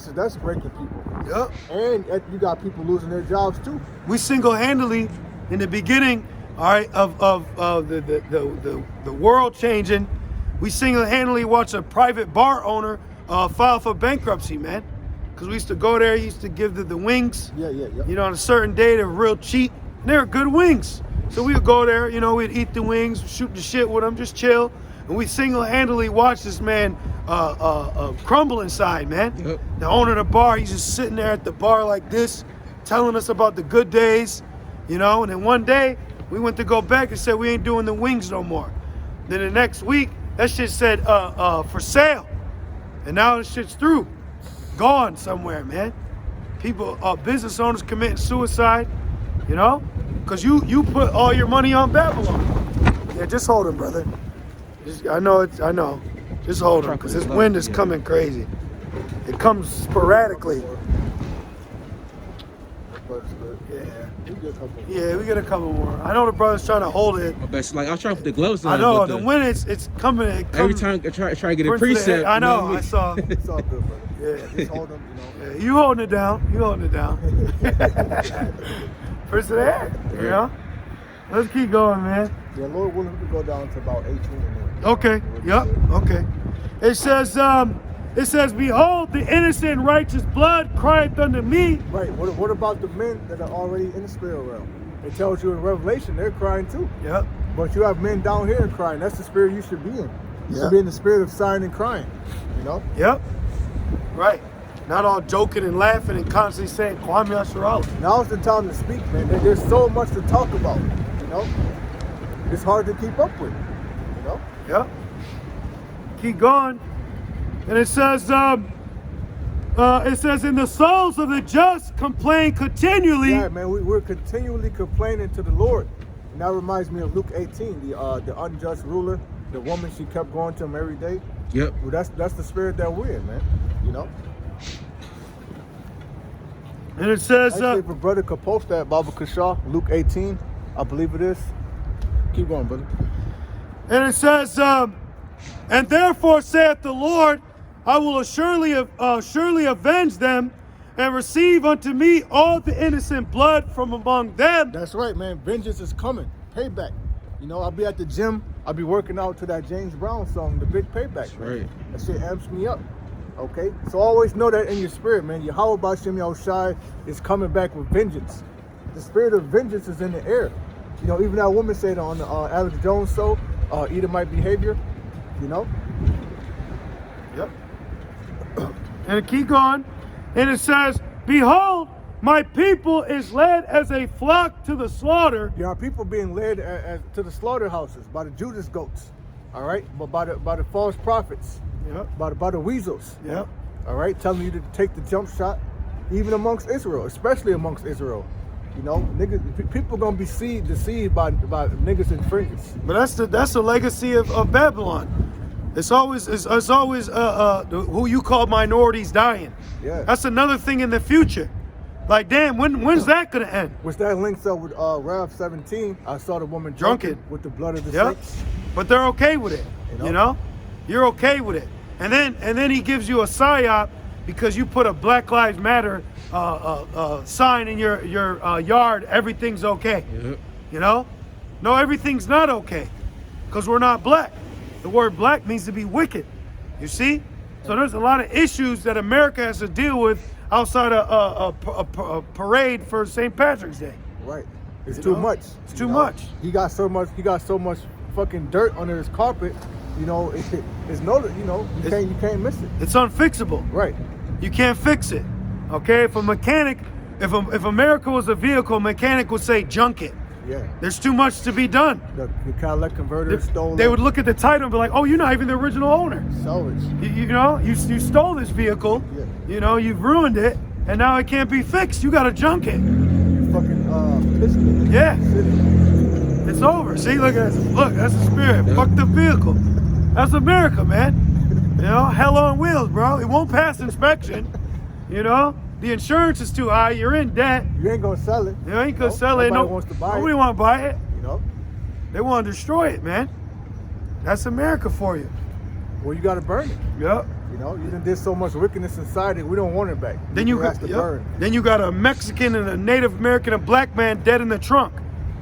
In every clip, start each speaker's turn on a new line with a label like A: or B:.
A: That's breaking people.
B: Yep.
A: And you got people losing their jobs too.
B: We single-handedly, in the beginning, all right, of the world changing, we single-handedly watched a private bar owner file for bankruptcy, man. Because we used to go there, he used to give the wings.
A: Yeah.
B: You know, on a certain day, they were real cheap. And they were good wings. So we would go there, you know, we'd eat the wings, shoot the shit with them, just chill. And we single-handedly watched this man crumble inside, man.
C: Yep.
B: The owner of the bar, he's just sitting there at the bar like this, telling us about the good days, you know. And then one day, we went to go back and said, we ain't doing the wings no more. Then the next week, that shit said, for sale. And now the shit's through. Gone somewhere, man. People, business owners committing suicide, you know? Because you put all your money on Babylon. Yeah, just hold him, brother. I know. Just hold him, because this wind is coming crazy. It comes sporadically. Yeah, we get a couple more. I know the brother's trying to hold it.
C: I bet, like, I was trying to put the gloves on.
B: I know, the wind, it's coming.
C: Every time I try to get a precept.
B: I know,
C: you know
B: I saw.
A: It's all good, brother.
B: Yeah.
A: Just hold them, you know.
B: Yeah, you holding it down. You holding it down. First of the air, you know? Let's keep going, man.
A: Yeah, Lord willing, we can go down to about 18 in there.
B: Okay, yep, okay. It says, behold, the innocent and righteous blood crieth unto me.
A: Right, what about the men that are already in the spirit realm? It tells you in Revelation, they're crying too.
B: Yep.
A: But you have men down here crying. That's the spirit you should be in. You should be in the spirit of sighing and crying, you know?
B: Yep, right. Not all joking and laughing and constantly saying, Kwame Asherala.
A: Now's the time to speak, man. There's so much to talk about, you know? It's hard to keep up with, you know?
B: Yep. Keep going. And it says, in the souls of the just complain continually.
A: Yeah, man, we're continually complaining to the Lord. And that reminds me of Luke 18, the unjust ruler, the woman, she kept going to him every day.
C: Yep.
A: Well, that's the spirit that we're in, man, you know?
B: And it says,
A: actually, if a brother could post that, Baba Kashaw, Luke 18, I believe it is. Keep going, brother.
B: And it says, and therefore saith the Lord, I will surely avenge them and receive unto me all the innocent blood from among them.
A: That's right, man. Vengeance is coming. Payback. You know, I'll be at the gym. I'll be working out to that James Brown song, The Big Payback.
C: That's right.
A: That shit amps me up. Okay? So always know that in your spirit, man. Yahweh B'Shem Yahushai is coming back with vengeance. The spirit of vengeance is in the air. You know, even that woman said on the Alex Jones show, Edomite behavior, you know?
B: Yep. And it keep going. And it says, behold, my people is led as a flock to the slaughter.
A: There are people being led to the slaughterhouses by the Judas goats, all right? But by the false prophets,
B: Yep.
A: by the weasels,
B: Yep.
A: all right? Telling you to take the jump shot, even amongst Israel, especially amongst Israel. You know, niggas, people gonna be deceived by niggas and fringes.
B: But that's the legacy of Babylon. It's always who you call minorities dying.
A: Yeah.
B: That's another thing in the future. Like, damn, when's that gonna end?
A: Which that links up with Rev 17. I saw the woman drunken with the blood of the
B: Yep.
A: saints.
B: But they're okay with it. You know? You're okay with it. And then he gives you a psyop because you put a Black Lives Matter sign in your yard. Everything's okay.
C: Yep.
B: You know? No, everything's not okay because we're not black. The word black means to be wicked. You see? So there's a lot of issues that America has to deal with outside a parade for St. Patrick's Day.
A: Right. It's too much.
B: It's too much.
A: He got so much fucking dirt under his carpet. You know, it's no, you know, you can't miss it.
B: It's unfixable.
A: Right.
B: You can't fix it. Okay? If a mechanic, if America was a vehicle, a mechanic would say junk it.
A: Yeah.
B: There's too much to be done.
A: The Cadillac converter is stolen.
B: They would look at the title and be like, "Oh, you're not even the original owner.
A: Salvage.
B: You know, you stole this vehicle.
A: Yeah.
B: You know, you've ruined it, and now it can't be fixed. You got to junk it.
A: You fucking pissed me.
B: Yeah. It's over. See, look at this. Look, that's the spirit. Fuck the vehicle. That's America, man. You know, hell on wheels, bro. It won't pass inspection. You know, the insurance is too high. You're in debt.
A: You ain't gonna sell it.
B: You ain't gonna sell it.
A: Nobody wants to buy it.
B: Nobody want to buy it.
A: You know.
B: They want to destroy it, man. That's America for you.
A: Well, you gotta burn it.
B: Yep.
A: You know, you done did so much wickedness in society, we don't want it back.
B: Then you
A: it has to burn.
B: Then you got a Mexican and a Native American and black man dead in the trunk,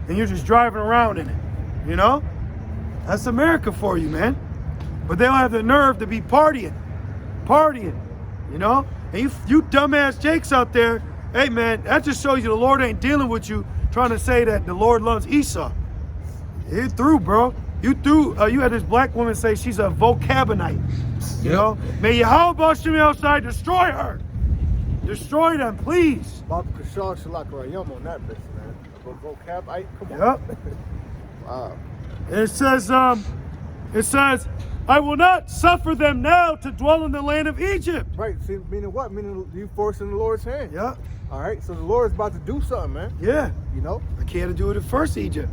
B: and you're just driving around in it. You know, that's America for you, man. But they don't have the nerve to be partying. You know, and you dumbass Jakes out there. Hey man, that just shows you the Lord ain't dealing with you trying to say that the Lord loves Esau. You're through, bro. You through. You had this black woman say she's a vocabonite. You know, may Yahweh Shemi outside destroy her. Destroy them, please.
A: Bob Kashar Shalakayam on that bitch, man. Vocabite, come on.
B: Yep.
A: Wow.
B: And it says, I will not suffer them now to dwell in the land of Egypt.
A: Right. See, meaning what? Meaning you forcing the Lord's hand.
B: Yeah.
A: All right. So the Lord's about to do something, man.
B: Yeah.
A: You know.
B: Like he had to do it at first Egypt.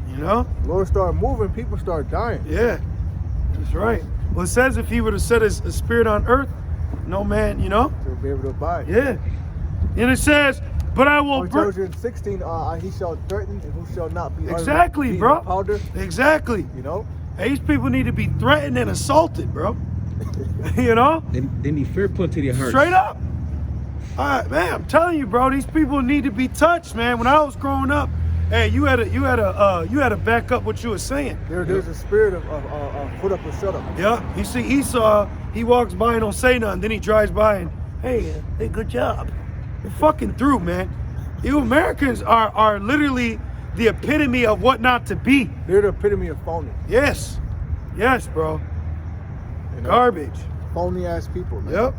B: You know.
A: The Lord started moving, people started dying.
B: Yeah. That's right. Well, it says if he would have set his spirit on earth, no man, you know.
A: To be able to abide.
B: Yeah. And it says, but I will.
A: It tells you in 16, he shall threaten and who shall not be.
B: Exactly, bro.
A: Powder.
B: Exactly.
A: You know.
B: Hey, these people need to be threatened and assaulted, bro. You know?
C: They need fear put to their hearts.
B: Straight up. All right, man, I'm telling you, bro, these people need to be touched, man. When I was growing up, hey, you had to back up what you were saying.
A: There's a spirit of put up or shut up.
B: Yeah. You see Esau, he walks by and don't say nothing. Then he drives by and, hey, good job. You're fucking through, man. You Americans are literally the epitome of what not to be.
A: They're the epitome of phony.
B: Yes. Yes, bro.
A: You know?
B: Garbage.
A: Phony ass people, man.
B: Yep.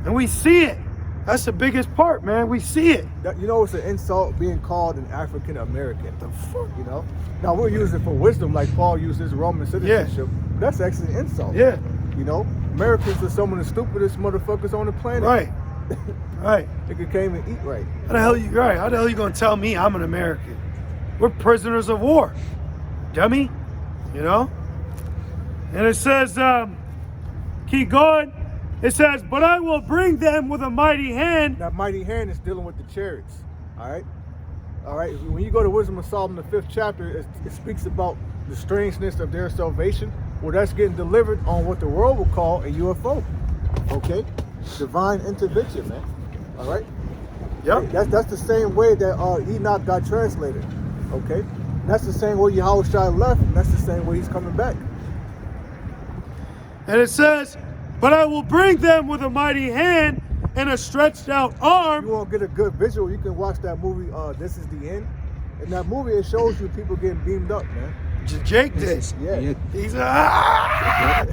B: And we see it. That's the biggest part, man. We see it.
A: You know, it's an insult being called an African American.
B: The fuck?
A: You know? Now, we'll use it for wisdom like Paul used his Roman citizenship. But that's actually an insult.
B: Yeah.
A: You know? Americans are some of the stupidest motherfuckers on the planet.
B: Right. Right.
A: They can't even eat right.
B: How the hell you gonna tell me I'm an American? We're prisoners of war, dummy. You know? And it says, keep going. It says, but I will bring them with a mighty hand.
A: That mighty hand is dealing with the chariots. All right? All right? When you go to Wisdom of Solomon, the 5th chapter, it speaks about the strangeness of their salvation. Well, that's getting delivered on what the world will call a UFO. Okay? Divine intervention, man. All right?
B: Yep.
A: That's the same way that Enoch got translated. Okay? And that's the same way Yahweh Shai left, and that's the same way he's coming back.
B: And it says, but I will bring them with a mighty hand and a stretched out arm.
A: You want to get a good visual, you can watch that movie, This Is the End. In that movie, it shows you people getting beamed up, man.
B: Jake did.
A: Yeah.
B: He's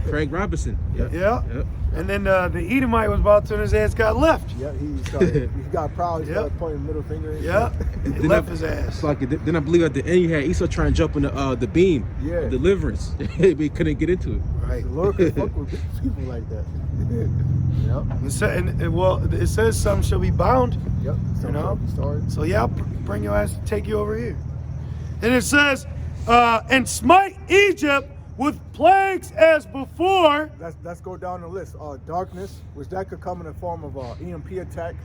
C: Craig Robinson.
B: Yeah.
C: Yep.
B: And then the Edomite was about to turn his ass, got left.
A: Yeah, he got proud, he started pointing the middle finger.
B: Yeah. He left his ass.
C: Then I believe at the end you had Esau trying to jump in the beam of deliverance. But he couldn't get into it.
B: Right.
A: The Lord can fuck with people like that.
B: Yep. It says some shall be bound.
A: Yep.
B: You know?
A: Sorry.
B: So yeah, I'll bring your ass, take you over here. And it says, and smite Egypt with plagues as before.
A: Let's go down the list. Darkness, which that could come in the form of EMP attack,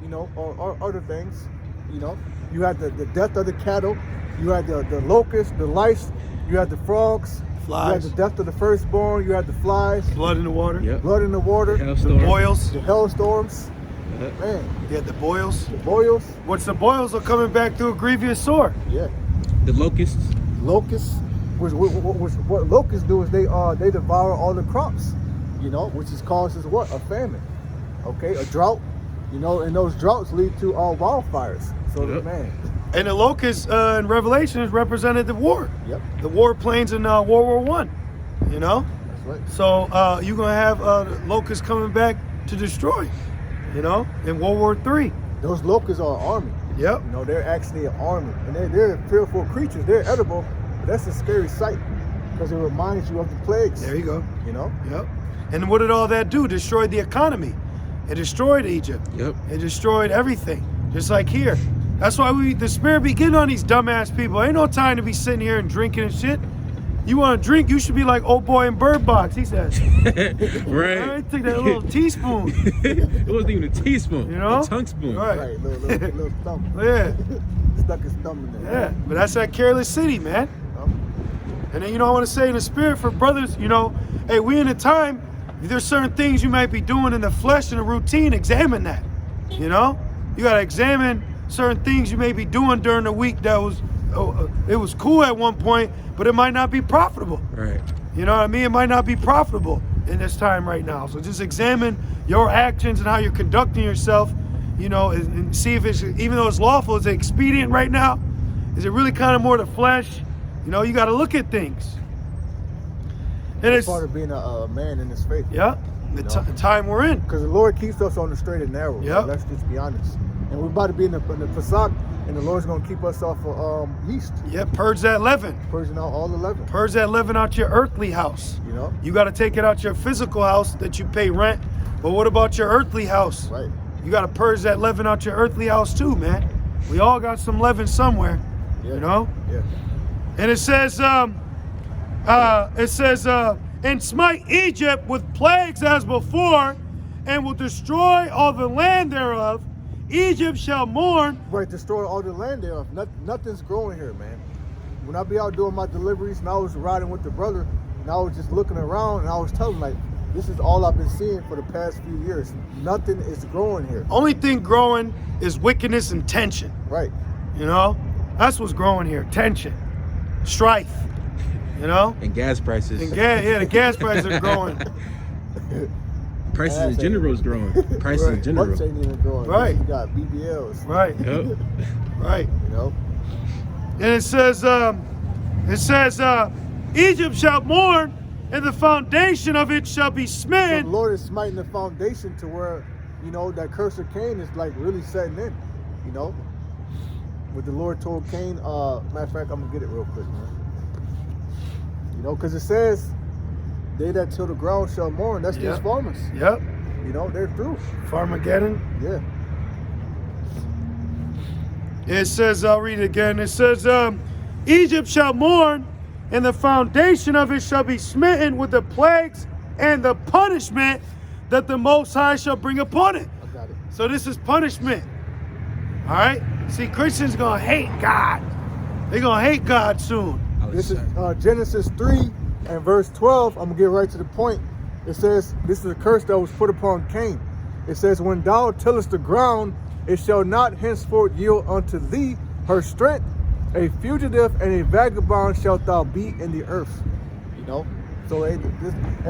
A: you know, or other things. You know, you had the death of the cattle, you had the locusts, the lice, you had the frogs,
B: flies.
A: You had the death of the firstborn, you had the flies,
B: Blood in the water.
C: Yep.
A: blood in the water,
B: The boils.
A: the hailstorms. Man,
B: You had the boils.
A: the boils.
B: Which the boils are coming back through a grievous sore.
A: Yeah,
C: The locusts.
A: locusts. What locusts do is they devour all the crops, you know, which is causes what? A famine, okay, a drought, you know, and those droughts lead to wildfires. So man,
B: And the locusts in Revelation is represented the war.
A: yep,
B: The war planes in World War I. You know?
A: that's right.
B: So you're going to have locusts coming back to destroy, you know, in World War III.
A: Those locusts are an army.
B: Yep.
A: You know, they're actually an army, and they're fearful creatures. They're edible, but that's a scary sight because it reminds you of the plagues.
B: There you go.
A: You know.
B: Yep. And what did all that do? Destroyed the economy. It destroyed Egypt.
C: Yep.
B: It destroyed everything. Just like here. That's why the spirit be getting on these dumbass people. Ain't no time to be sitting here and drinking and shit. You want to drink, you should be like old boy in Bird Box, he says.
C: Right.
B: All right, take that little teaspoon.
C: It wasn't even a teaspoon.
B: You know?
C: A tongue spoon.
B: Right.
A: Right, little thumb.
B: Yeah.
A: Stuck his thumb in there.
B: Yeah. But that's that careless city, man. And then, you know, I want to say in the spirit for brothers, you know, hey, we in a time if there's certain things you might be doing in the flesh and the routine, examine that. You know, you got to examine certain things you may be doing during the week that was, it was cool at one point, but it might not be profitable.
C: Right.
B: You know what I mean? It might not be profitable in this time right now. So just examine your actions and how you're conducting yourself, you know, and see if it's, even though it's lawful, is it expedient right now? Is it really kind of more the flesh? You know, you got to look at things. And it's
A: part of being a man in this faith.
B: Yeah, the time we're in.
A: Because the Lord keeps us on the straight and narrow.
B: Yeah.
A: Let's just be honest. And we're about to be in the Pesach, and the Lord's going to keep us off of yeast.
B: Yeah, purge that leaven.
A: Purging out all the leaven.
B: Purge that leaven out your earthly house.
A: You know?
B: You got to take it out your physical house that you pay rent. But what about your earthly house?
A: Right.
B: You got to purge that leaven out your earthly house too, man. We all got some leaven somewhere.
A: Yeah.
B: You know?
A: Yeah.
B: And it says, and smite Egypt with plagues as before, and will destroy all the land thereof. Egypt shall mourn.
A: Right, destroy all the land thereof. Nothing's growing here, man. When I be out doing my deliveries, and I was riding with the brother, and I was just looking around, and I was telling him, like, this is all I've been seeing for the past few years. Nothing is growing here.
B: Only thing growing is wickedness and tension.
A: Right.
B: You know? That's what's growing here. Tension. Strife. You know?
C: And gas prices.
B: And the gas prices are growing.
C: Prices in general is growing. Prices in general.
A: Butts ain't even growing.
B: Right.
A: You got BBLs.
B: Right.
C: Yep.
B: Right.
A: You know?
B: And it says, Egypt shall mourn, and the foundation of it shall be smitten.
A: So the Lord is smiting the foundation to where, you know, that curse of Cain is like really setting in, you know? What the Lord told Cain, matter of fact, I'm gonna get it real quick, man. You know, because it says, they that till the ground shall mourn. That's these farmers.
B: Yep.
A: You know, they're through.
B: Farmageddon.
A: Yeah.
B: It says, I'll read it again. It says, Egypt shall mourn, and the foundation of it shall be smitten with the plagues and the punishment that the Most High shall bring upon it.
A: I got it.
B: So this is punishment. All right? See, Christians going to hate God. They're going to hate God soon.
A: This is Genesis 3 and verse 12. I'm going to get right to the point. It says, this is a curse that was put upon Cain. It says, when thou tillest the ground, it shall not henceforth yield unto thee her strength. A fugitive and a vagabond shalt thou be in the earth. You know? So,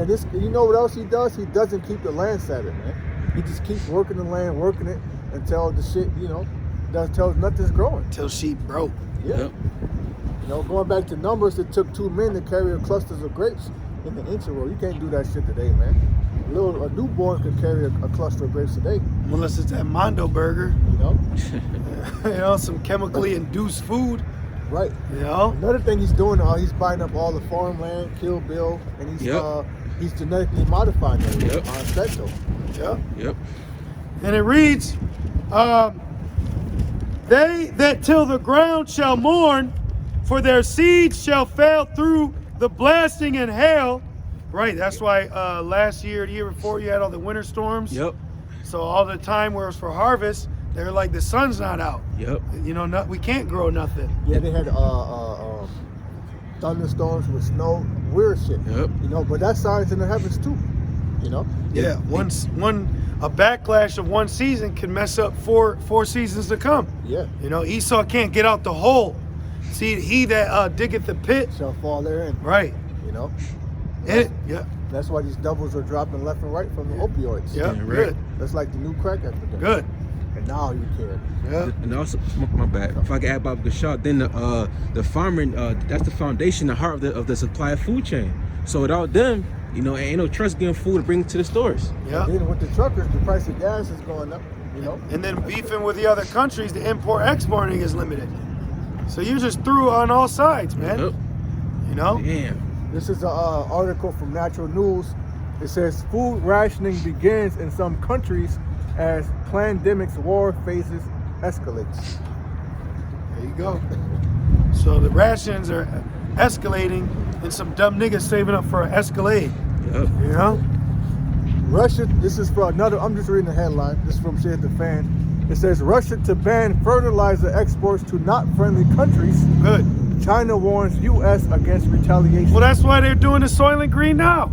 A: this, you know what else he does? He doesn't keep the land Sabbath, man. He just keeps working the land, working it until the shit, you know, until nothing's growing.
B: Till sheep broke.
A: Yeah.
C: Yep.
A: You know, going back to Numbers, it took 2 men to carry clusters of grapes in the ancient world. You can't do that shit today, man. A newborn could carry a cluster of grapes today.
B: Unless it's that Mondo burger.
A: You know?
B: You know, some chemically induced food.
A: Right.
B: You know?
A: Another thing he's doing, he's buying up all the farmland, Kill Bill, and he's genetically modifying them.
C: Yep.
B: Yep.
C: Yep.
B: And it reads, they that till the ground shall mourn, for their seeds shall fail through the blasting and hail. Right, that's why last year, the year before, you had all the winter storms.
C: Yep.
B: So all the time where it was for harvest, they're like, the sun's not out.
C: Yep.
B: You know, we can't grow nothing.
A: Yeah, they had thunderstorms with snow, weird shit.
C: Yep.
A: You know, but that signs in the heavens too. You know?
B: Yeah, a backlash of one season can mess up four seasons to come.
A: Yeah.
B: You know, Esau can't get out the hole. See, he that diggeth the pit
A: Shall fall therein.
B: Right.
A: You know?
B: Yeah.
A: That's why these devils are dropping left and right from the opioids.
B: Yeah,
C: right.
B: good.
A: That's like the new crack epidemic.
B: Good.
A: And now you care.
B: Yeah.
C: And also, my bad. If I can add Bob Gashad, then the farmer, that's the foundation, the heart of the supply of food chain. So without them, you know, ain't no trust getting food to bring to the stores.
B: Yeah.
A: And then with the truckers, the price of gas is going up. You know.
B: And then beefing with the other countries, the import-exporting is limited. So you're just through on all sides, man.
C: Yep.
B: You know?
C: Damn.
A: This is an article from Natural News. It says food rationing begins in some countries as pandemic's war phases escalates.
B: There you go. So the rations are escalating, and some dumb niggas saving up for an Escalade.
C: Yep.
B: You know?
A: Russia, this is for another, I'm just reading the headline. This is from Shit the Fan. It says Russia to ban fertilizer exports to not friendly countries.
B: Good.
A: China warns U.S. against retaliation.
B: Well, that's why they're doing the Soylent Green now.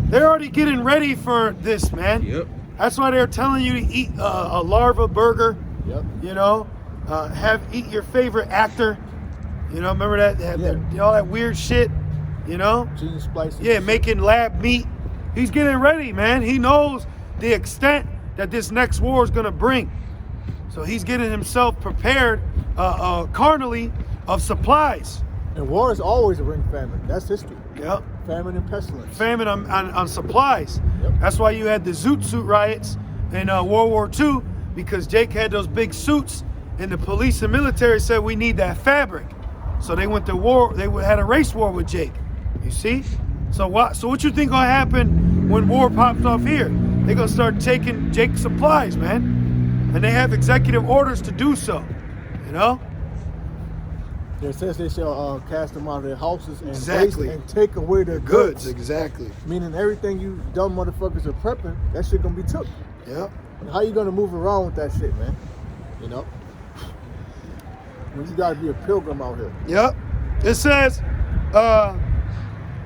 B: They're already getting ready for this, man.
C: Yep.
B: That's why they're telling you to eat a larva burger.
A: Yep.
B: You know, eat your favorite actor. You know, remember that? They have all that weird shit. You know?
A: Gene splicing.
B: Yeah, making lab meat. He's getting ready, man. He knows the extent that this next war is gonna bring. So he's getting himself prepared carnally of supplies.
A: And war is always a ring famine. That's history.
B: Yep.
A: Famine and pestilence.
B: Famine on supplies.
A: Yep.
B: That's why you had the Zoot suit riots in World War II, because Jake had those big suits, and the police and military said we need that fabric. So they went to war. They had a race war with Jake. You see? So what you think gonna happen when war pops off here? They're gonna start taking Jake's supplies, man, and they have executive orders to do so. You know?
A: It says they shall cast them out of their houses and
B: Exactly.
A: waste and take away their goods.
B: Exactly.
A: Meaning everything you dumb motherfuckers are prepping, that shit gonna be took.
B: Yep.
A: And how you gonna move around with that shit, man? You know? When you gotta be a pilgrim out here.
B: Yep. It says,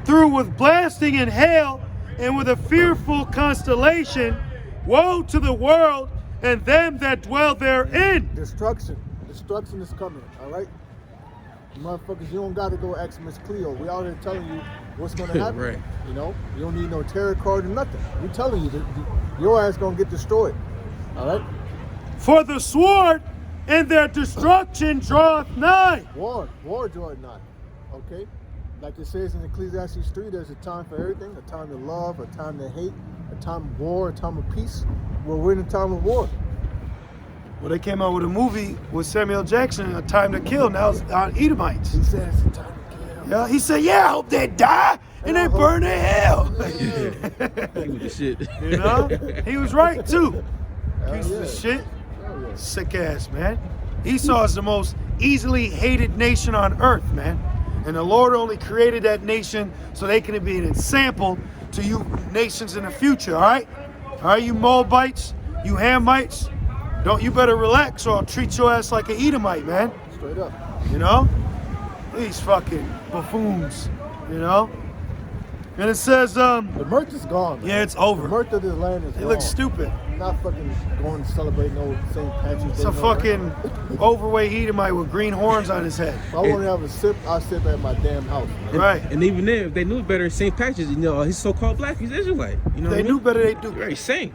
B: through with blasting and hail and with a fearful constellation, woe to the world and them that dwell therein.
A: Destruction. Destruction is coming, all right? Motherfuckers, you don't gotta go ask Miss Cleo. We out here telling you what's gonna happen.
C: Right.
A: You know? You don't need no tarot card or nothing. We telling you that your ass gonna get destroyed. All right?
B: For the sword and their destruction draweth nigh.
A: War draweth nigh. Okay? Like it says in Ecclesiastes 3, there's a time for everything, a time to love, a time to hate, a time of war, a time of peace. Well, we're in a time of war.
B: Well, they came out with a movie with Samuel Jackson, A Time to Kill. Now it's on Edomites.
A: He said it's a time to kill.
B: Yeah, he said, yeah, I hope they die and they burn in hell.
C: He with the shit.
B: You know? He was right, too.
A: Hell
B: Piece
A: yeah.
B: of shit.
A: Hell yeah.
B: Sick ass, man. Esau is the most easily hated nation on earth, man. And the Lord only created that nation so they can be an example to you nations in the future, all right? All right, you Moabites, you Hamites, you better relax or I'll treat your ass like an Edomite, man.
A: Straight up.
B: You know? These fucking buffoons, you know? And it says,
A: The mirth is gone. Man.
B: yeah, it's over.
A: The mirth of this land is
B: They
A: gone.
B: look stupid.
A: Not fucking going to celebrate no St. Patrick's Day.
B: It's a
A: no,
B: fucking overweight Edomite with green horns on his head.
A: If I want to have a sip, I sip at my damn house. Man.
B: Right.
C: And even then, if they knew better, St. Patrick's, you know, he's so-called black, he's Israelite. You know
B: They
C: what I
B: knew
C: mean?
B: better, they do.
C: Right, St.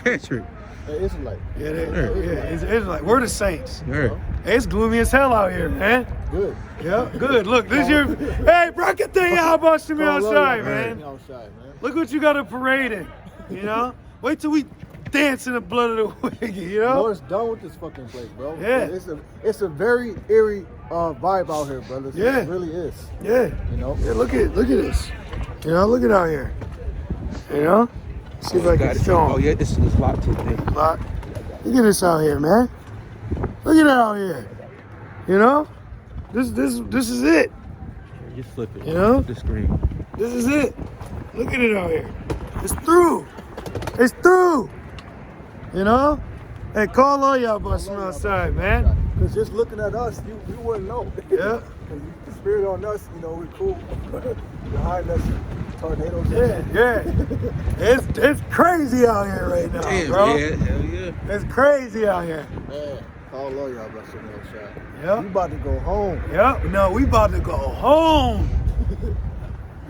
C: Patrick.
A: Hey, it's like,
B: Yeah, it's like we're the saints.
C: Right.
B: Hey, it's gloomy as hell out here, man.
A: good.
B: Yeah, good. Look, this your hey, break your thing out, busting me
A: Call love
B: outside,
A: y'all,
B: man.
A: Outside, man.
B: Look what you got a parade in. You know? Wait till we dance in the blood of the wicked, you know?
A: Lord's done with this fucking place, bro.
B: Yeah.
A: It's a very eerie vibe out here, brothers.
B: Yeah.
A: It really is.
B: Yeah.
A: You know?
B: Yeah, look at this. You know, look at out here. You know? See if I can show 'em.
C: Oh, yeah, this is locked too, man.
B: Look at this out here, man. Look at that out here. You know? This is it.
C: Just flip it.
B: You know?
C: The screen.
B: This is it. Look at it out here. It's through. It's through. You know? Hey, call all y'all busting outside, man.
A: Because just looking at us, you wouldn't know.
B: Yeah.
A: The spirit on us, you know, we're cool. Behind us, tornadoes.
B: Yeah. It's crazy out here right now,
C: Damn,
B: bro.
C: yeah, hell yeah.
B: It's crazy out here.
A: Man, call all y'all busting outside.
B: Yeah.
A: You about to go home.
B: Yep. No, we about to go home.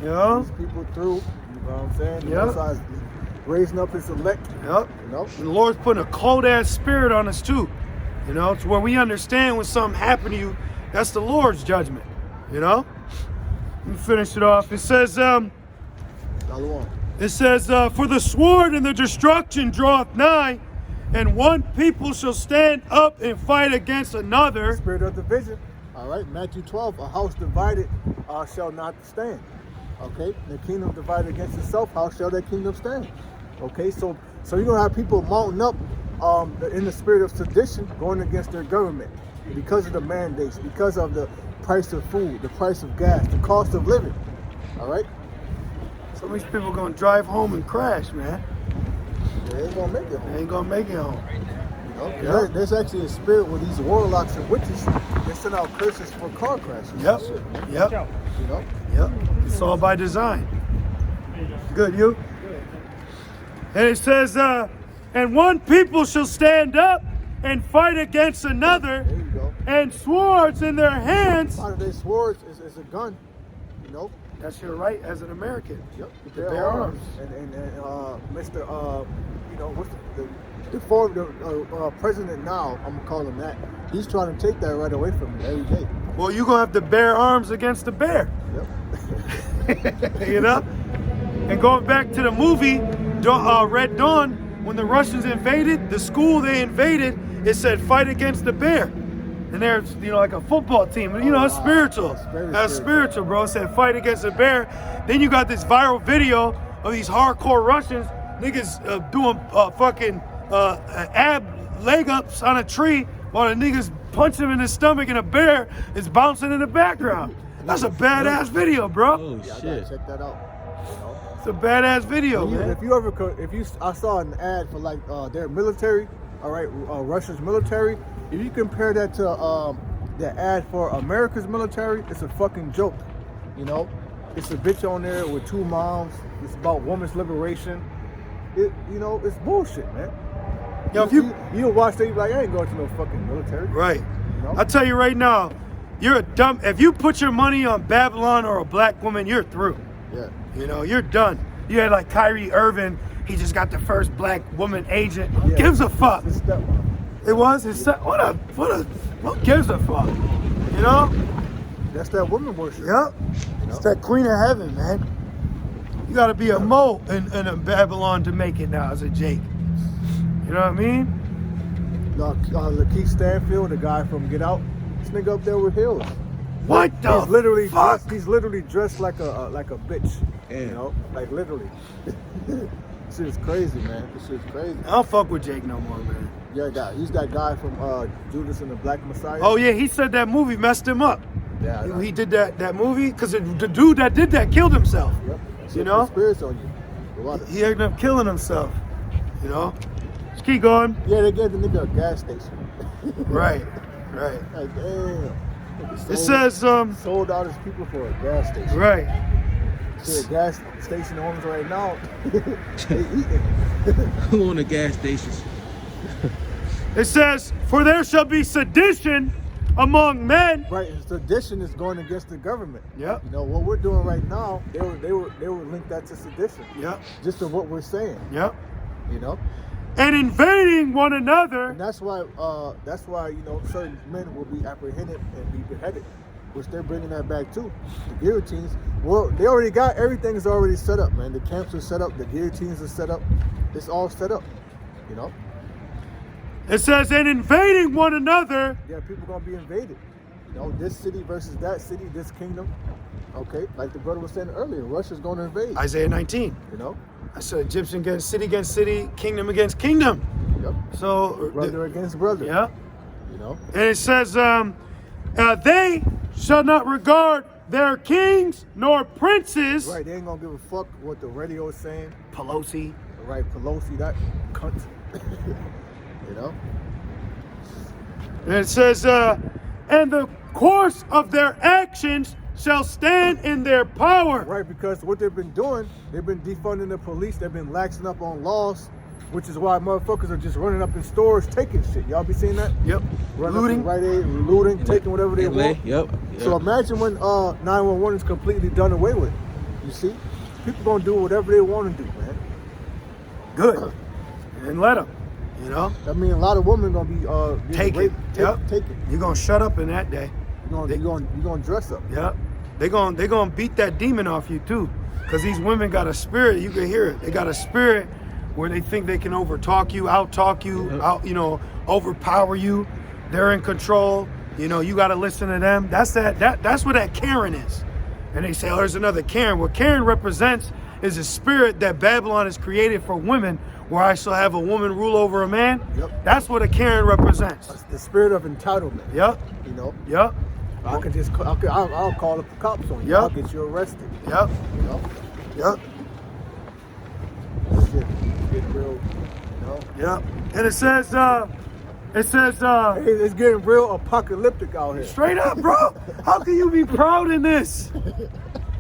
B: You know?
A: These people through, you know what I'm saying?
B: Yeah.
A: Besides raising up his elect,
B: Yep.
A: you know?
B: And the Lord's putting a cold ass spirit on us too. You know, it's where we understand when something happened to you, that's the Lord's judgment. You know? Let me finish it off. It says,
A: Shalom.
B: for the sword and the destruction draweth nigh, and one people shall stand up and fight against another.
A: Spirit of division. All right, Matthew 12, a house divided shall not stand. Okay, the kingdom divided against itself, how shall that kingdom stand? Okay, so you're gonna have people mounting up in the spirit of sedition, going against their government because of the mandates, because of the price of food, the price of gas, the cost of living. All right,
B: Some of these people gonna drive home and crash, man.
A: they ain't gonna make it.
B: They ain't gonna make it home.
A: You know? There's actually a spirit where these warlocks and witches, they send out curses for car crashes. and
B: Yep.
A: shit, man.
B: Yep.
A: You know.
B: Yep. It's all by design. Good, you? And it says, and one people shall stand up and fight against another,
A: There you go.
B: and swords in their hands.
A: Part of their swords is a gun, you know.
B: That's your right as an American.
A: Yep.
B: To bear arms.
A: And Mr. You know, what's the former president now? I'm gonna call him that. He's trying to take that right away from me every day.
B: Well, you're gonna have to bear arms against the bear.
A: Yep.
B: You know? And going back to the movie, Red Dawn, when the Russians invaded, the school they invaded, it said fight against the bear. And there's, you know, like a football team. You know, it's spiritual. That's spiritual, bro. It said fight against the bear. Then you got this viral video of these hardcore Russians, niggas doing fucking ab leg ups on a tree while the niggas punch him in the stomach and a bear is bouncing in the background. That's a badass video, bro.
C: Oh
A: Yeah, I
C: shit.
A: gotta check that out. You know?
B: It's a badass video, man.
A: I saw an ad for like their military, all right, Russia's military. If you compare that to the ad for America's military, it's a fucking joke. You know, it's a bitch on there with two moms. It's about women's liberation. You know, it's bullshit, man.
B: Yo, if
A: you watch that, you be like, I ain't going to no fucking military.
B: Right.
A: You know?
B: I'll tell you right now, you're a dumb. If you put your money on Babylon or a black woman, you're through.
A: Yeah.
B: You know, you're done. You had like Kyrie Irving. He just got the first black woman agent.
A: Yeah.
B: Gives a fuck.
A: It's that one.
B: It was. What gives a fuck? You know?
A: That's that woman worship.
B: Yep. It's that queen of heaven, man. You gotta be a Mo in a Babylon to make it now as a Jake. You know what I mean?
A: Lakeith Stanfield, the guy from Get Out, this nigga up there with heels.
B: What the
A: He's literally
B: fuck?
A: dressed, he's literally dressed like a bitch.
C: Yeah.
A: You know, like literally. This shit is crazy, man. This shit is crazy.
B: I don't fuck with Jake no more, man.
A: Yeah, he's that guy from Judas and the Black Messiah.
B: Oh yeah, he said that movie messed him up.
A: Yeah,
B: He did that movie because the dude that did that killed himself.
A: Yep.
B: You know?
A: Spirits on you.
B: He ended up killing himself. You know? Just keep going.
A: Yeah, they gave the nigga a gas station.
B: Right.
A: Like, damn.
B: It says
A: sold out his people for a gas station.
B: right.
A: See the gas station owners right now, they eating.
C: Who on the gas stations?
B: It says, for there shall be sedition among men.
A: Right, and sedition is going against the government.
B: Yep.
A: You know what we're doing right now? They would link that to sedition.
B: Yep.
A: Just to what we're saying.
B: Yep.
A: You know,
B: And invading one another.
A: and that's why you know certain men will be apprehended and be beheaded, which they're bringing that back too. The guillotines. Well, they already got everything is already set up, man. The camps are set up. The guillotines are set up. It's all set up. You know.
B: It says, and invading one another.
A: Yeah, people gonna be invaded. You know, this city versus that city, this kingdom. Okay, like the brother was saying earlier, Russia's gonna invade.
B: Isaiah 19.
A: You know,
B: I said Egyptian against city, kingdom against kingdom.
A: yep.
B: So,
A: Brother against brother.
B: yeah.
A: You know,
B: And it says, they shall not regard their kings nor princes.
A: right? They ain't gonna give a fuck what the radio is saying.
B: Pelosi.
A: Right, Pelosi, that cunt. You know,
B: And it says, and the course of their actions shall stand in their power.
A: right? Because what they've been doing, they've been defunding the police. They've been laxing up on laws, which is why motherfuckers are just running up in stores taking shit. Y'all be seeing that?
B: Yep.
A: Running
B: Looting.
A: up in Rite Aid, looting, taking whatever they
C: LA,
A: want.
C: yep.
A: So imagine when 911 is completely done away with. You see, people gonna do whatever they want to do, man.
B: Good. And let them. You know?
A: I mean, a lot of women gonna be getting
B: Take it.
A: raped,
B: Yep.
A: take it.
B: You're going to shut up in that day.
A: You're gonna dress up.
B: Yep. They're gonna beat that demon off you too. Because these women got a spirit, you can hear it. They got a spirit where they think they can overtalk you, out-talk you, overpower you. They're in control. You know, you got to listen to them. That's what that Karen is. And they say, oh, there's another Karen. What Karen represents is a spirit that Babylon has created for women, where I shall have a woman rule over a man.
A: Yep.
B: That's what a Karen represents.
A: The spirit of entitlement.
B: Yep.
A: You know,
B: Yep.
A: I'll call the cops on you.
B: Yep.
A: I'll get you arrested.
B: Yep.
A: You know,
B: Yep.
A: this shit get real. You know,
B: Yep. And it says,
A: hey, it's getting real apocalyptic out here.
B: straight up, bro. How can you be proud in this?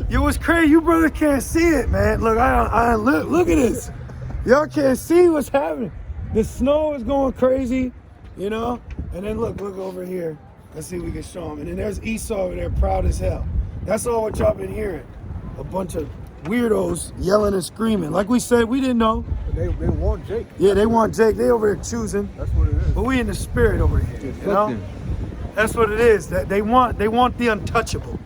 B: Yo, what's crazy? You brother can't see it, man. Look, I look at this. Y'all can't see what's happening. The snow is going crazy, you know? And then look over here. Let's see if we can show them. And then there's Esau over there, proud as hell. That's all what y'all been hearing. A bunch of weirdos yelling and screaming. Like we said, we didn't know.
A: They want Jake.
B: Yeah, they want Jake. They over here choosing.
A: That's what it is.
B: But we in the spirit over here, you know? That's what it is. That they want the untouchable.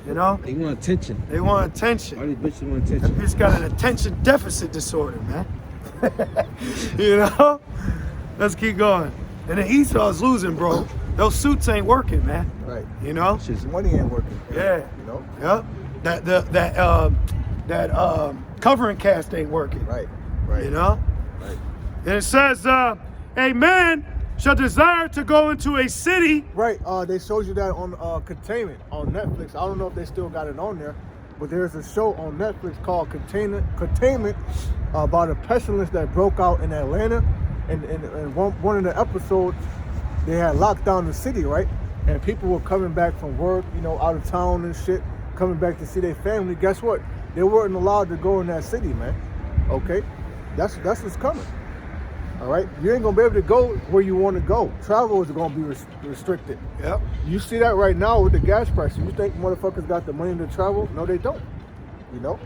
B: You know?
C: They want attention.
B: They want attention.
C: All these bitches want
B: That
C: attention.
B: bitch got an attention deficit disorder, man. You know? Let's keep going. And then Esau's losing, bro. Those suits ain't working, man.
A: Right.
B: You know?
A: His money ain't working.
B: Yeah.
A: You know?
B: Yep. That covering cast ain't working.
A: Right.
B: You know?
A: Right.
B: And it says, a man shall desire to go into a city.
A: Right. They showed you that on Containment on Netflix. I don't know if they still got it on there, but there's a show on Netflix called Containment about a pestilence that broke out in Atlanta. And one of the episodes, they had locked down the city, right? And people were coming back from work, you know, out of town and shit, coming back to see their family. Guess what? They weren't allowed to go in that city, man. Okay? That's what's coming. All right? You ain't gonna be able to go where you want to go. Travel is gonna be restricted.
B: Yep.
A: You see that right now with the gas prices. You think motherfuckers got the money to travel? No, they don't. You know?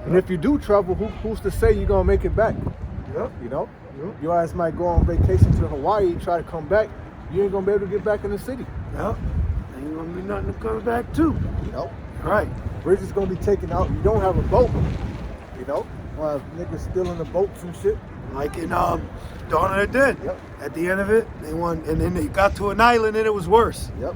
A: And if you do travel, who's to say you're gonna make it back?
B: Yep.
A: You know? Your ass might go on vacation to Hawaii, try to come back. You ain't gonna be able to get back in the city.
B: Yep. Ain't gonna be nothing to come back to.
A: You know?
B: Right.
A: Bridges gonna be taken out. You don't have a boat. You know? Niggas still in the boats and shit.
B: Like in Dawn of the Dead.
A: Yep.
B: At the end of it, they won, and then they got to an island and it was worse.
A: Yep.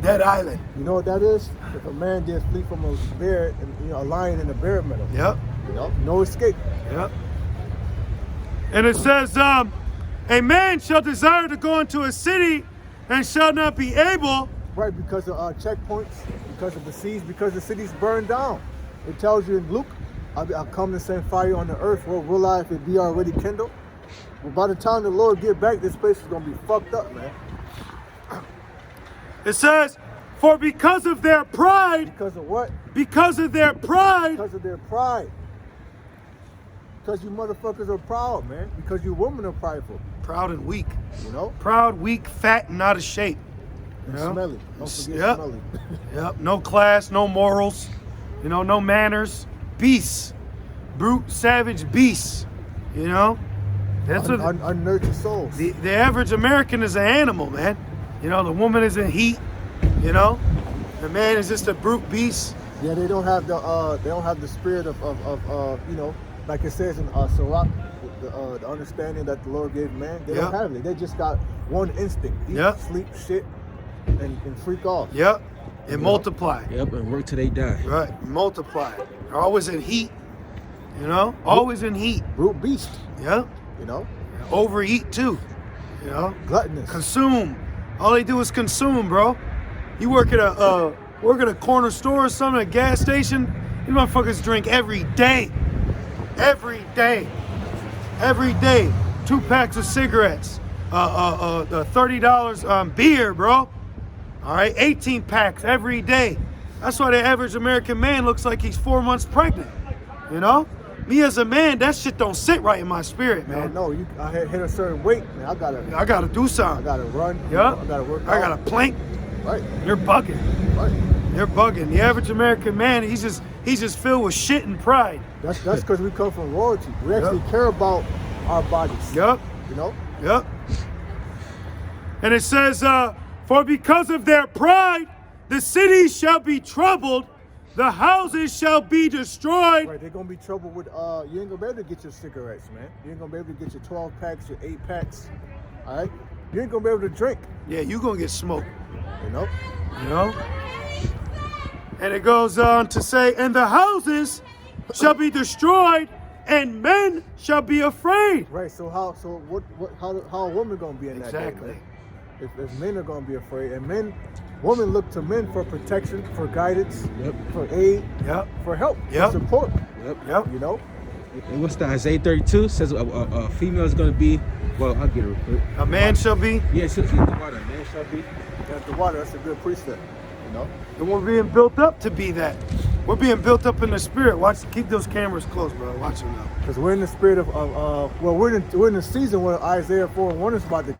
B: That island.
A: You know what that is? If a man did flee from a bear, and a lion in a bear meadow.
B: Yep.
A: You know? No escape.
B: Yep. And it says, a man shall desire to go into a city and shall not be able.
A: Right, because of checkpoints, because of the siege, because the city's burned down. It tells you in Luke, I'll come to send fire on the earth. Well, will I if it be already kindled? Well, by the time the Lord get back, this place is going to be fucked up, man.
B: It says, for because of their pride.
A: Because of what?
B: Because of their pride.
A: Because of their pride. Because you motherfuckers are proud, man. Because you women are prideful.
B: Proud and weak.
A: You know?
B: Proud, weak, fat, and out of shape.
A: And
B: Yep.
A: smelly. Don't forget
B: Yep.
A: smelly.
B: Yep. No class, no morals, you know, no manners. Beasts. Brute, savage beasts. You know? That's what
A: Unnurtured souls.
B: the average American is an animal, man. You know, the woman is in heat, you know? The man is just a brute beast.
A: Yeah, they don't have the spirit of you know, like it says in Sirach, the understanding that the Lord gave man. They don't have it. They just got one instinct: eat, sleep, shit, and freak off.
B: Yep. And multiply.
C: Yep, and work till they die.
B: Right. Multiply. They're always in heat. You know? Always in heat.
A: Brute beast.
B: Yep.
A: You know?
B: Overeat too. You know?
A: Gluttonous.
B: Consume. All they do is consume, bro. You work at a corner store or something, a gas station. You motherfuckers drink every day. Every day. Every day. 2 packs of cigarettes. $30 beer, bro. All right, 18 packs every day. That's why the average American man looks like he's 4 months pregnant. You know? Me as a man, that shit don't sit right in my spirit, man.
A: No, I hit a certain weight, man. I
B: gotta do something.
A: I gotta run.
B: Yeah.
A: I gotta work out.
B: I gotta plank.
A: Right.
B: You're bugging.
A: Right.
B: You're bugging. The average American man, he's just filled with shit and pride.
A: That's because we come from royalty. We actually care about our bodies.
B: Yup.
A: You know?
B: Yup. And it says, for because of their pride, the cities shall be troubled, the houses shall be destroyed.
A: Right, they're gonna be trouble with you ain't gonna be able to get your cigarettes, man. You ain't gonna be able to get your 12 packs, your 8 packs. Alright? You ain't gonna be able to drink.
B: Yeah, you gonna get smoked.
A: You know?
B: You know? And it goes on to say, and the houses shall be destroyed, and men shall be afraid.
A: Right, so how a woman gonna be in that day,
B: Exactly.
A: man? If men are gonna be afraid, and women look to men for protection, for guidance, for aid, for help, for support.
B: Yep.
A: You know?
C: And what's that? Isaiah 32 says a female is gonna be, well, I'll get it real quick.
B: A man shall be.
C: Yeah, it says the water. A man shall be.
A: That's the water, that's a good precept, you know?
B: And we're being built up to be that. We're being built up in the spirit. Watch, keep those cameras close, bro. Watch them now.
A: Because we're in the spirit of well, we're in the season where Isaiah 4:1 is about to